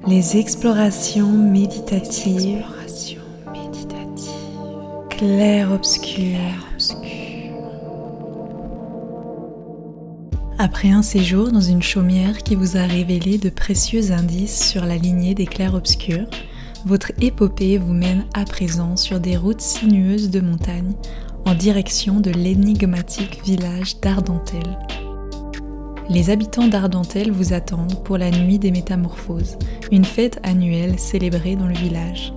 Les explorations méditatives, clair-obscur. Après un séjour dans une chaumière qui vous a révélé de précieux indices sur la lignée des clairs-obscurs, votre épopée vous mène à présent sur des routes sinueuses de montagne en direction de l'énigmatique village d'Ardentelles. Les habitants d'Ardentelles vous attendent pour la nuit des métamorphoses, une fête annuelle célébrée dans le village.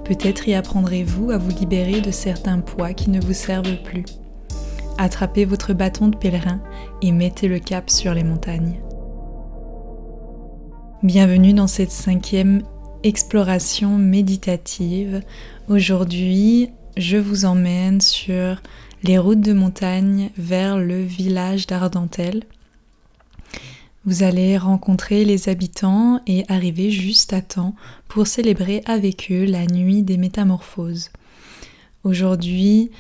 Peut-être y apprendrez-vous à vous libérer de certains poids qui ne vous servent plus. Attrapez votre bâton de pèlerin et mettez le cap sur les montagnes. Bienvenue dans cette 5e exploration méditative. Aujourd'hui, je vous emmène sur les routes de montagne vers le village d'Ardentelles. Vous allez rencontrer les habitants et arriver juste à temps pour célébrer avec eux la nuit des métamorphoses. Aujourd'hui,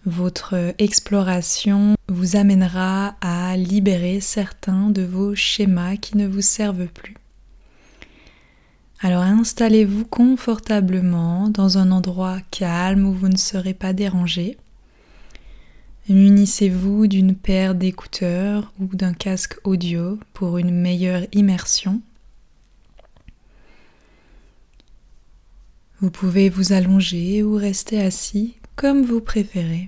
votre exploration vous amènera à libérer certains de vos schémas qui ne vous servent plus. Alors installez-vous confortablement dans un endroit calme où vous ne serez pas dérangé. Munissez-vous d'une paire d'écouteurs ou d'un casque audio pour une meilleure immersion. Vous pouvez vous allonger ou rester assis comme vous préférez.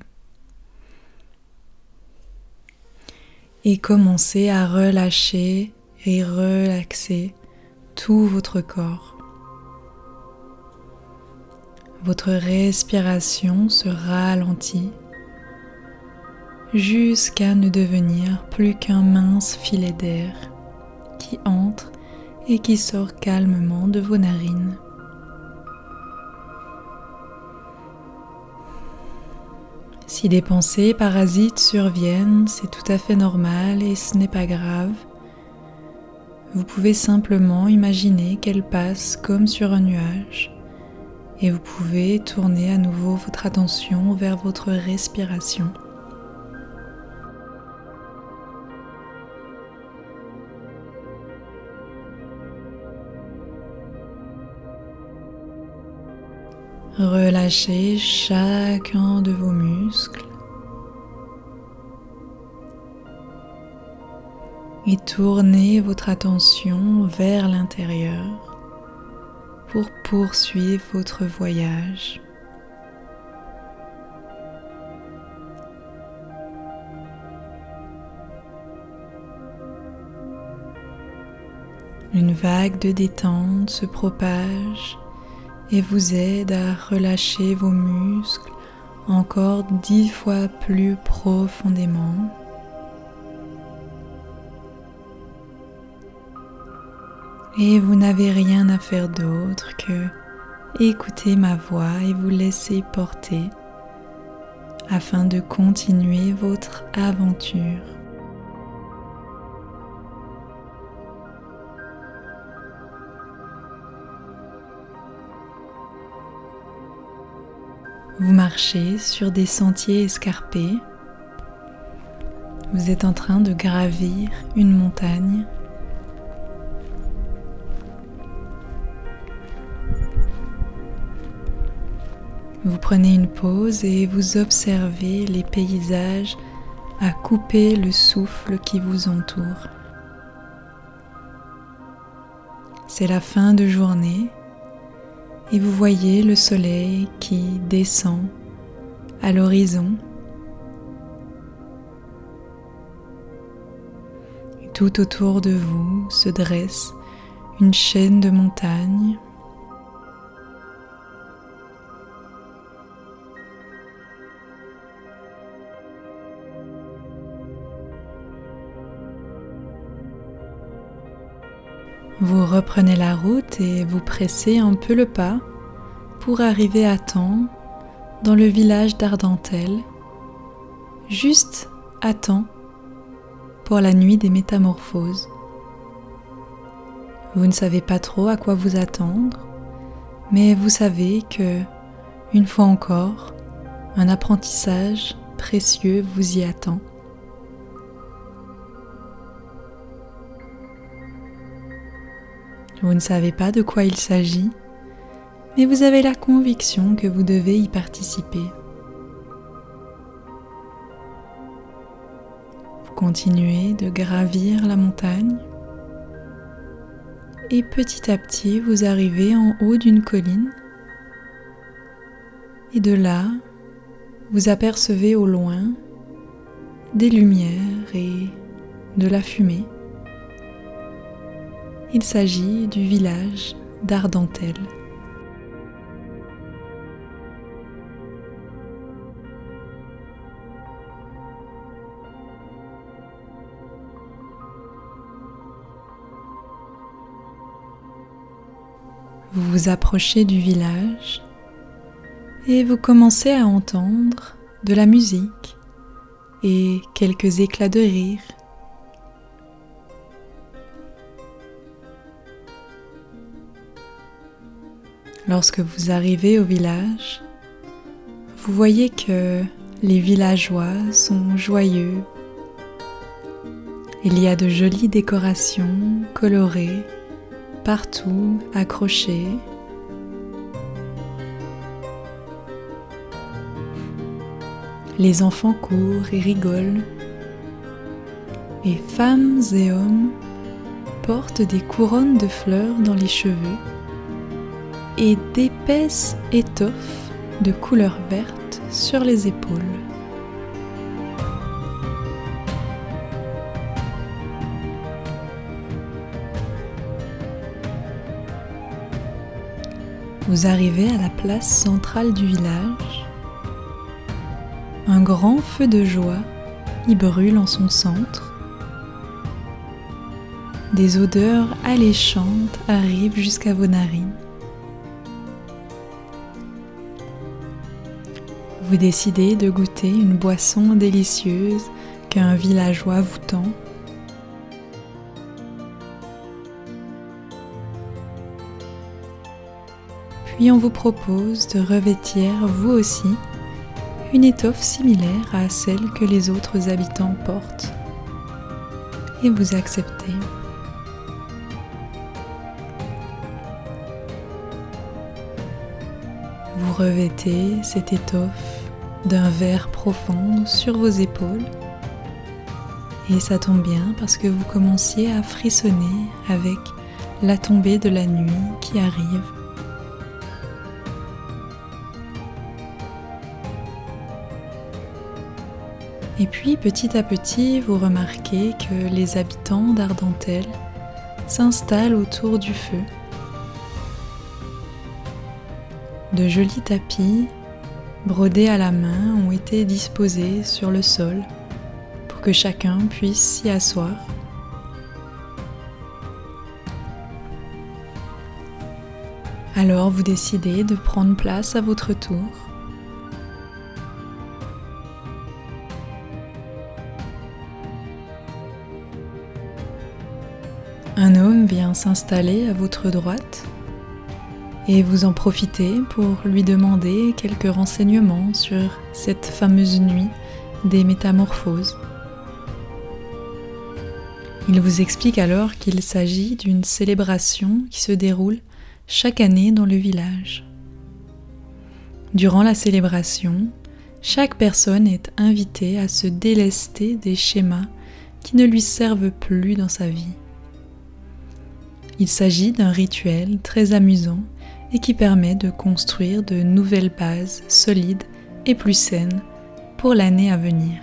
Et commencez à relâcher et relaxer tout votre corps. Votre respiration se ralentit jusqu'à ne devenir plus qu'un mince filet d'air qui entre et qui sort calmement de vos narines. Si des pensées parasites surviennent, c'est tout à fait normal et ce n'est pas grave. Vous pouvez simplement imaginer qu'elles passent comme sur un nuage et vous pouvez tourner à nouveau votre attention vers votre respiration. Relâchez chacun de vos muscles et tournez votre attention vers l'intérieur pour poursuivre votre voyage. Une vague de détente se propage et vous aide à relâcher vos muscles encore 10 fois plus profondément. Et vous n'avez rien à faire d'autre que écouter ma voix et vous laisser porter afin de continuer votre aventure. Vous marchez sur des sentiers escarpés. Vous êtes en train de gravir une montagne. Vous prenez une pause et vous observez les paysages à couper le souffle qui vous entoure. C'est la fin de journée. Et vous voyez le soleil qui descend à l'horizon. Et tout autour de vous se dresse une chaîne de montagnes. Vous reprenez la route et vous pressez un peu le pas pour arriver à temps dans le village d'Ardentelles, juste à temps pour la nuit des métamorphoses. Vous ne savez pas trop à quoi vous attendre, mais vous savez que, une fois encore, un apprentissage précieux vous y attend. Vous ne savez pas de quoi il s'agit, mais vous avez la conviction que vous devez y participer. Vous continuez de gravir la montagne et petit à petit vous arrivez en haut d'une colline et de là vous apercevez au loin des lumières et de la fumée. Il s'agit du village d'Ardentelles. Vous vous approchez du village et vous commencez à entendre de la musique et quelques éclats de rire. Lorsque vous arrivez au village, vous voyez que les villageois sont joyeux. Il y a de jolies décorations colorées partout accrochées. Les enfants courent et rigolent. Et femmes et hommes portent des couronnes de fleurs dans les cheveux et d'épaisses étoffes de couleur verte sur les épaules. Vous arrivez à la place centrale du village. Un grand feu de joie y brûle en son centre. Des odeurs alléchantes arrivent jusqu'à vos narines. Vous décidez de goûter une boisson délicieuse qu'un villageois vous tend. Puis on vous propose de revêtir vous aussi une étoffe similaire à celle que les autres habitants portent. Et vous acceptez. Vous revêtez cette étoffe d'un vert profond sur vos épaules. Et ça tombe bien parce que vous commenciez à frissonner avec la tombée de la nuit qui arrive. Et puis petit à petit, vous remarquez que les habitants d'Ardentelles s'installent autour du feu. De jolis tapis brodés à la main ont été disposés sur le sol pour que chacun puisse s'y asseoir. Alors vous décidez de prendre place à votre tour. Un homme vient s'installer à votre droite et vous en profitez pour lui demander quelques renseignements sur cette fameuse nuit des métamorphoses. Il vous explique alors qu'il s'agit d'une célébration qui se déroule chaque année dans le village. Durant la célébration, chaque personne est invitée à se délester des schémas qui ne lui servent plus dans sa vie. Il s'agit d'un rituel très amusant et qui permet de construire de nouvelles bases solides et plus saines pour l'année à venir.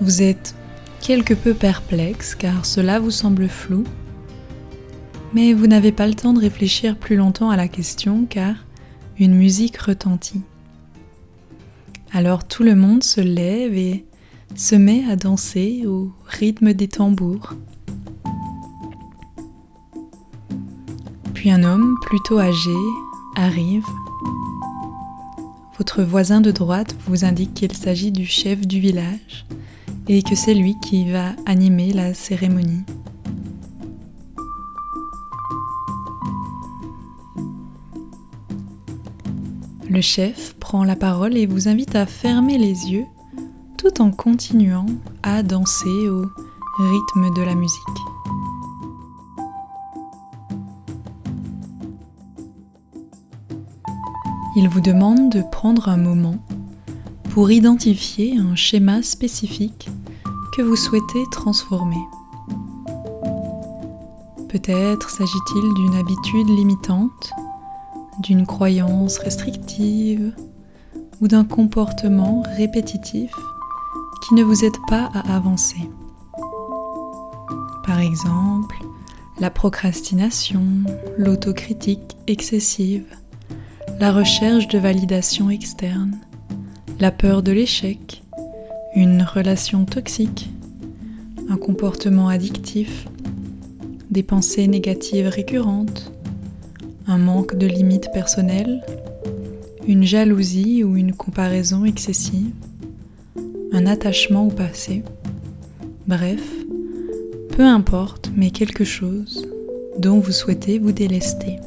Vous êtes quelque peu perplexe car cela vous semble flou, mais vous n'avez pas le temps de réfléchir plus longtemps à la question car une musique retentit. Alors tout le monde se lève et se met à danser au rythme des tambours. Puis un homme plutôt âgé arrive. Votre voisin de droite vous indique qu'il s'agit du chef du village et que c'est lui qui va animer la cérémonie. Le chef prend la parole et vous invite à fermer les yeux tout en continuant à danser au rythme de la musique. Il vous demande de prendre un moment pour identifier un schéma spécifique que vous souhaitez transformer. Peut-être s'agit-il d'une habitude limitante, d'une croyance restrictive ou d'un comportement répétitif qui ne vous aide pas à avancer. Par exemple, la procrastination, l'autocritique excessive, la recherche de validation externe, la peur de l'échec, une relation toxique, un comportement addictif, des pensées négatives récurrentes, un manque de limites personnelles, une jalousie ou une comparaison excessive, un attachement au passé, bref, peu importe, mais quelque chose dont vous souhaitez vous délester.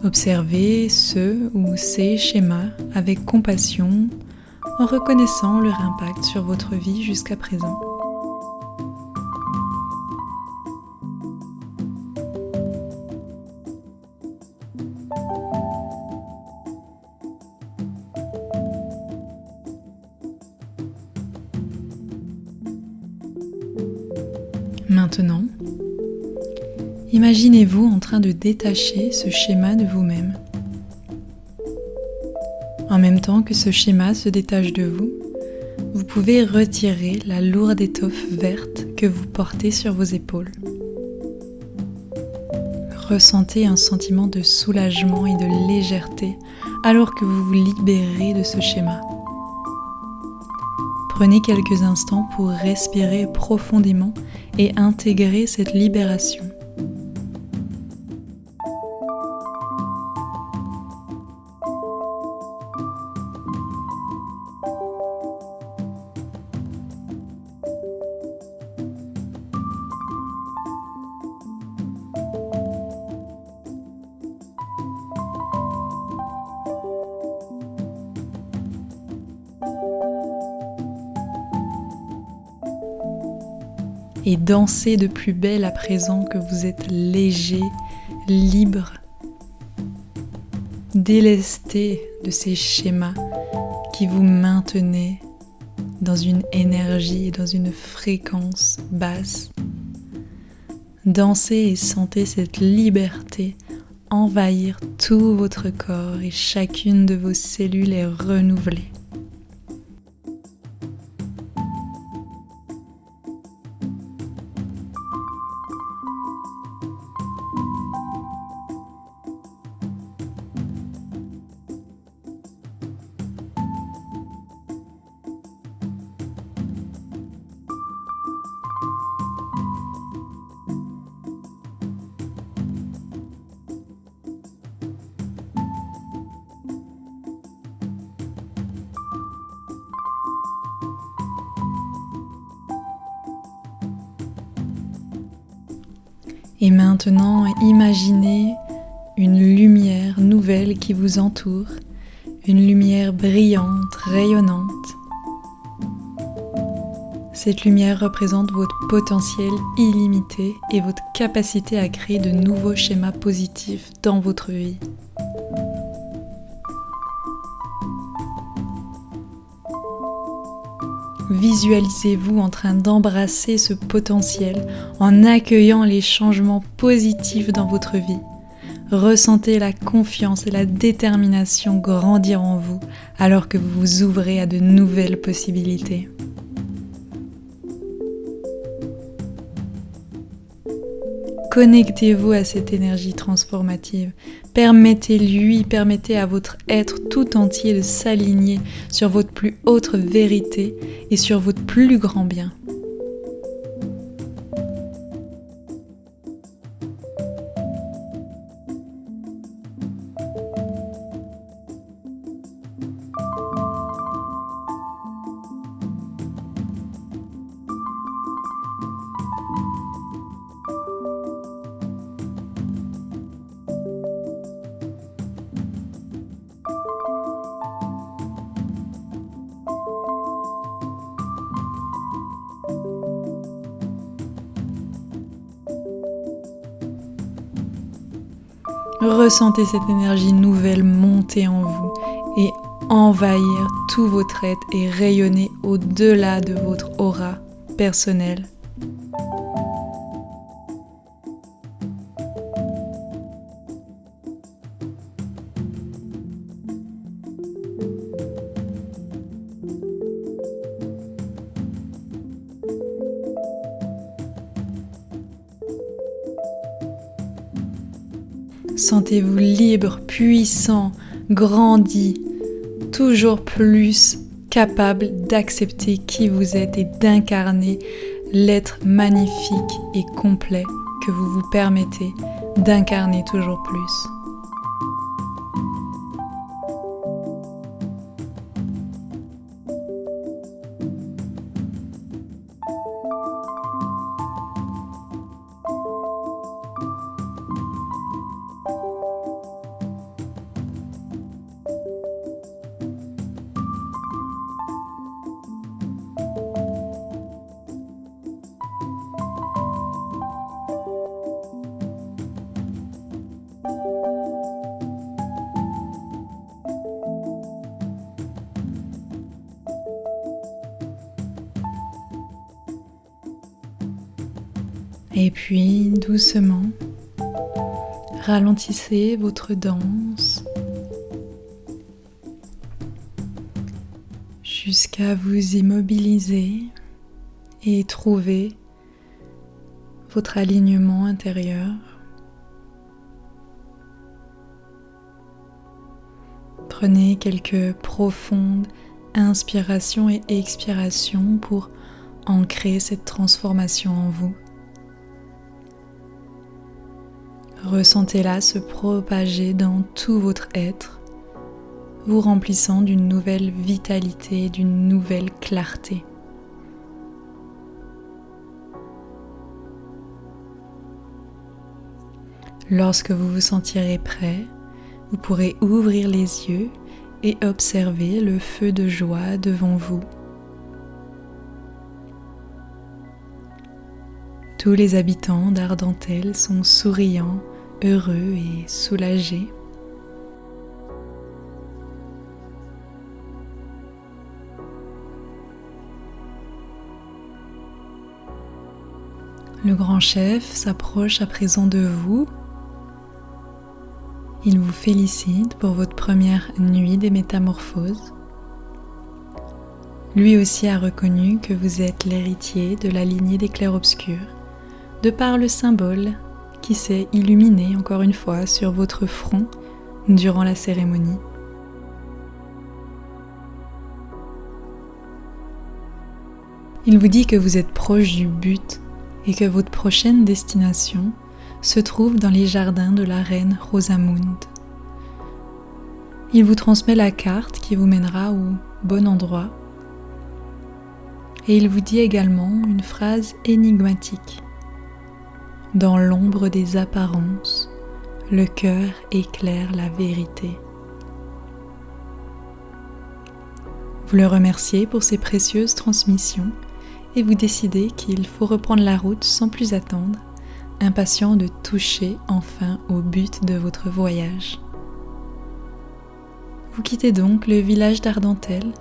Observez ce ou ces schémas avec compassion en reconnaissant leur impact sur votre vie jusqu'à présent. Maintenant, imaginez-vous en train de détacher ce schéma de vous-même. En même temps que ce schéma se détache de vous, vous pouvez retirer la lourde étoffe verte que vous portez sur vos épaules. Ressentez un sentiment de soulagement et de légèreté alors que vous vous libérez de ce schéma. Prenez quelques instants pour respirer profondément et intégrer cette libération. Et dansez de plus belle à présent que vous êtes léger, libre, délesté de ces schémas qui vous maintenaient dans une énergie et dans une fréquence basse. Dansez et sentez cette liberté envahir tout votre corps et chacune de vos cellules est renouvelée. Et maintenant, imaginez une lumière nouvelle qui vous entoure, une lumière brillante, rayonnante. Cette lumière représente votre potentiel illimité et votre capacité à créer de nouveaux schémas positifs dans votre vie. Visualisez-vous en train d'embrasser ce potentiel en accueillant les changements positifs dans votre vie. Ressentez la confiance et la détermination grandir en vous alors que vous vous ouvrez à de nouvelles possibilités. Connectez-vous à cette énergie transformative. Permettez à votre être tout entier de s'aligner sur votre plus haute vérité et sur votre plus grand bien. Ressentez cette énergie nouvelle monter en vous et envahir tout votre être et rayonner au-delà de votre aura personnelle. Sentez-vous libre, puissant, grandi, toujours plus capable d'accepter qui vous êtes et d'incarner l'être magnifique et complet que vous vous permettez d'incarner toujours plus. Et puis, doucement, ralentissez votre danse jusqu'à vous immobiliser et trouver votre alignement intérieur. Prenez quelques profondes inspirations et expirations pour ancrer cette transformation en vous. Ressentez-la se propager dans tout votre être, vous remplissant d'une nouvelle vitalité, d'une nouvelle clarté. Lorsque vous vous sentirez prêt, vous pourrez ouvrir les yeux et observer le feu de joie devant vous. Tous les habitants d'Ardentelle sont souriants, heureux et soulagés. Le grand chef s'approche à présent de vous. Il vous félicite pour votre première nuit des métamorphoses. Lui aussi a reconnu que vous êtes l'héritier de la lignée des clairs-obscurs, de par le symbole qui s'est illuminé encore une fois sur votre front durant la cérémonie. Il vous dit que vous êtes proche du but et que votre prochaine destination se trouve dans les jardins de la reine Rosamund. Il vous transmet la carte qui vous mènera au bon endroit et il vous dit également une phrase énigmatique. Dans l'ombre des apparences, le cœur éclaire la vérité. Vous le remerciez pour ses précieuses transmissions et vous décidez qu'il faut reprendre la route sans plus attendre, impatient de toucher enfin au but de votre voyage. Vous quittez donc le village d'Ardentelle,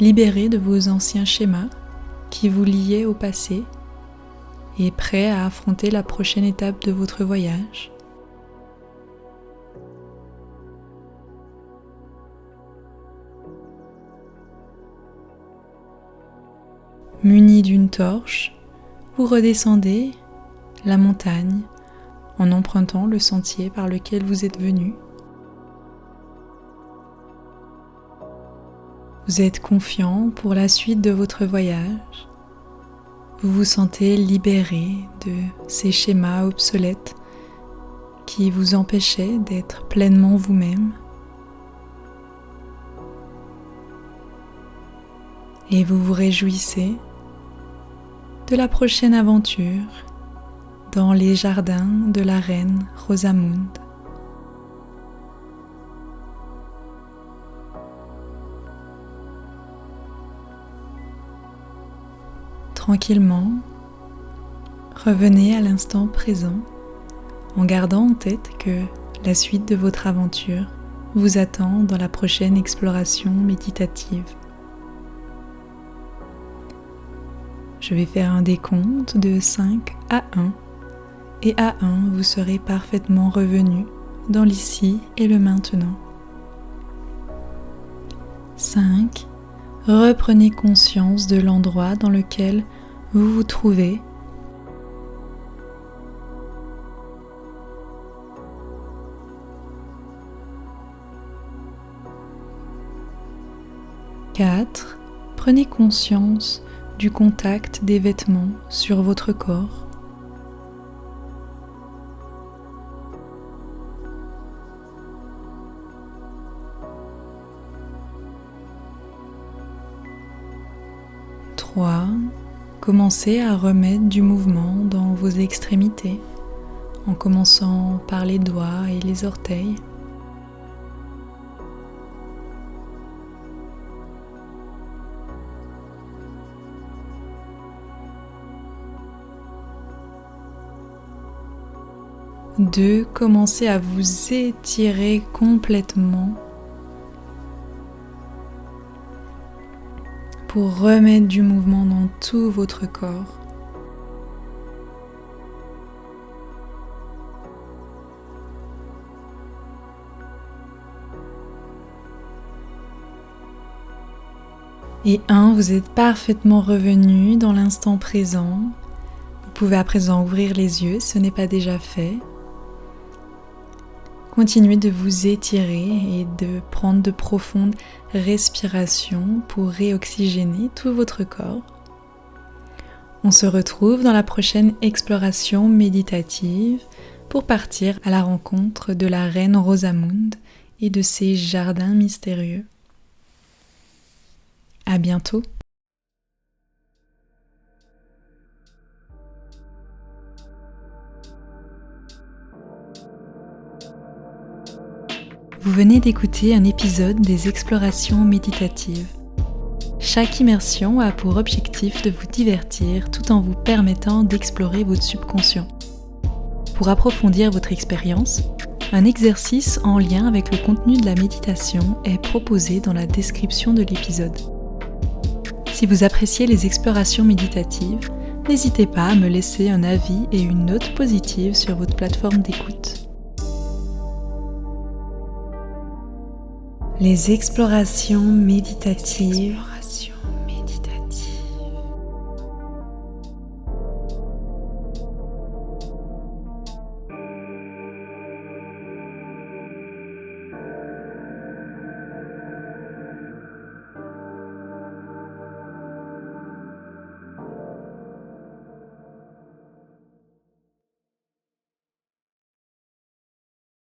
libéré de vos anciens schémas qui vous liaient au passé et prêt à affronter la prochaine étape de votre voyage. Muni d'une torche, vous redescendez la montagne en empruntant le sentier par lequel vous êtes venu. Vous êtes confiant pour la suite de votre voyage. Vous vous sentez libéré de ces schémas obsolètes qui vous empêchaient d'être pleinement vous-même. Et vous vous réjouissez de la prochaine aventure dans les jardins de la reine Rosamund. Tranquillement, revenez à l'instant présent en gardant en tête que la suite de votre aventure vous attend dans la prochaine exploration méditative. Je vais faire un décompte de 5 à 1 et à 1 vous serez parfaitement revenu dans l'ici et le maintenant. 5. Reprenez conscience de l'endroit dans lequel vous vous trouvez. 4. Prenez conscience du contact des vêtements sur votre corps. 3. Commencez à remettre du mouvement dans vos extrémités, en commençant par les doigts et les orteils. 2. Commencez à vous étirer complètement pour remettre du mouvement dans tout votre corps. 1. Vous êtes parfaitement revenu dans l'instant présent. Vous pouvez à présent ouvrir les yeux, ce n'est pas déjà fait. Continuez de vous étirer et de prendre de profondes respirations pour réoxygéner tout votre corps. On se retrouve dans la prochaine exploration méditative pour partir à la rencontre de la reine Rosamund et de ses jardins mystérieux. À bientôt. Vous venez d'écouter un épisode des explorations méditatives. Chaque immersion a pour objectif de vous divertir tout en vous permettant d'explorer votre subconscient. Pour approfondir votre expérience, un exercice en lien avec le contenu de la méditation est proposé dans la description de l'épisode. Si vous appréciez les explorations méditatives, n'hésitez pas à me laisser un avis et une note positive sur votre plateforme d'écoute. Les explorations méditatives